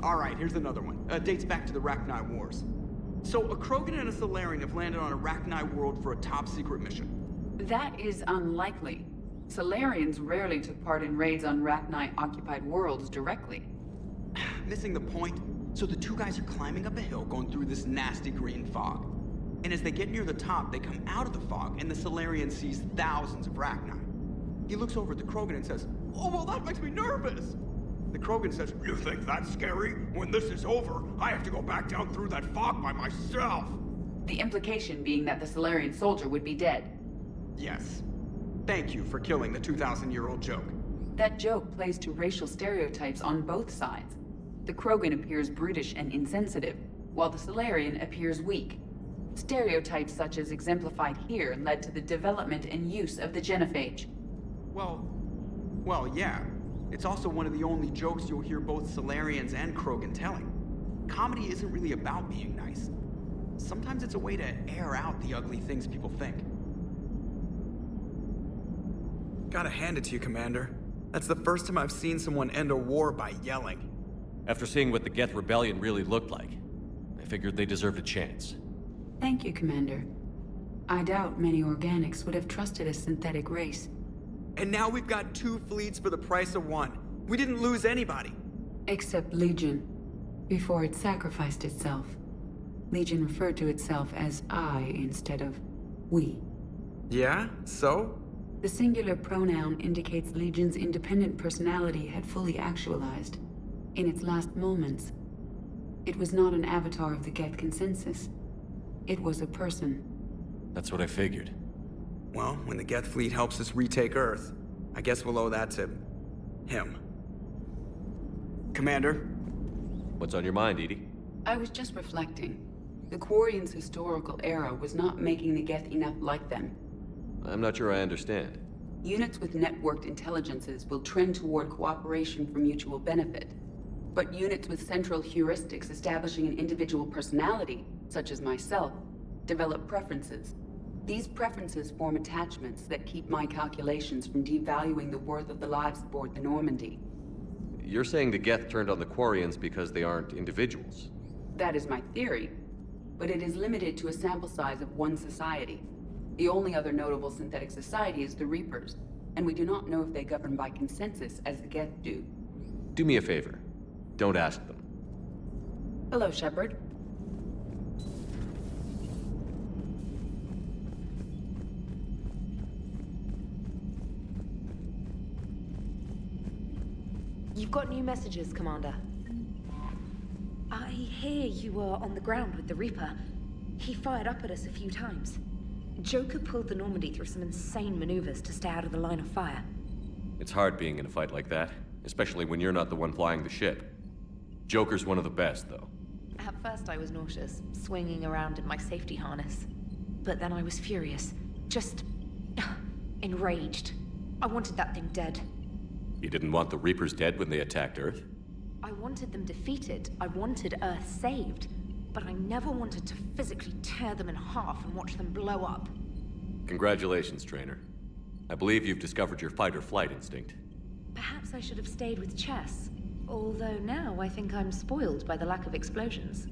Alright, here's another one. Dates back to the Rachni Wars. So, a Krogan and a Salarian have landed on a Rachni world for a top-secret mission. That is unlikely. Salarians rarely took part in raids on Rachni-occupied worlds directly. Missing the point? So the two guys are climbing up a hill going through this nasty green fog. And as they get near the top, they come out of the fog, and the Salarian sees thousands of Rachni. He looks over at the Krogan and says, "Oh, well, that makes me nervous!" The Krogan says, "You think that's scary? When this is over, I have to go back down through that fog by myself!" The implication being that the Salarian soldier would be dead. Yes. Thank you for killing the 2,000-year-old joke. That joke plays to racial stereotypes on both sides. The Krogan appears brutish and insensitive, while the Salarian appears weak. Stereotypes such as exemplified here led to the development and use of the genophage. Well, yeah. It's also one of the only jokes you'll hear both Salarians and Krogan telling. Comedy isn't really about being nice. Sometimes it's a way to air out the ugly things people think. Gotta hand it to you, Commander. That's the first time I've seen someone end a war by yelling. After seeing what the Geth Rebellion really looked like, I figured they deserved a chance. Thank you, Commander. I doubt many organics would have trusted a synthetic race. And now we've got 2 fleets for the price of 1. We didn't lose anybody. Except Legion, before it sacrificed itself. Legion referred to itself as I instead of we. Yeah? So? The singular pronoun indicates Legion's independent personality had fully actualized. In its last moments, it was not an avatar of the Geth consensus. It was a person. That's what I figured. Well, when the Geth fleet helps us retake Earth, I guess we'll owe that to him. Commander? What's on your mind, EDI? I was just reflecting. The Quarians' historical era was not making the Geth enough like them. I'm not sure I understand. Units with networked intelligences will trend toward cooperation for mutual benefit. But units with central heuristics establishing an individual personality, such as myself, develop preferences. These preferences form attachments that keep my calculations from devaluing the worth of the lives aboard the Normandy. You're saying the Geth turned on the Quarians because they aren't individuals? That is my theory, but it is limited to a sample size of one society. The only other notable synthetic society is the Reapers, and we do not know if they govern by consensus as the Geth do. Do me a favor. Don't ask them. Hello, Shepard. You've got new messages, Commander. I hear you were on the ground with the Reaper. He fired up at us a few times. Joker pulled the Normandy through some insane maneuvers to stay out of the line of fire. It's hard being in a fight like that, especially when you're not the one flying the ship. Joker's one of the best, though. At first I was nauseous, swinging around in my safety harness. But then I was furious. Just... enraged. I wanted that thing dead. You didn't want the Reapers dead when they attacked Earth? I wanted them defeated. I wanted Earth saved. But I never wanted to physically tear them in half and watch them blow up. Congratulations, Trainer. I believe you've discovered your fight-or-flight instinct. Perhaps I should have stayed with chess. Although now I think I'm spoiled by the lack of explosions.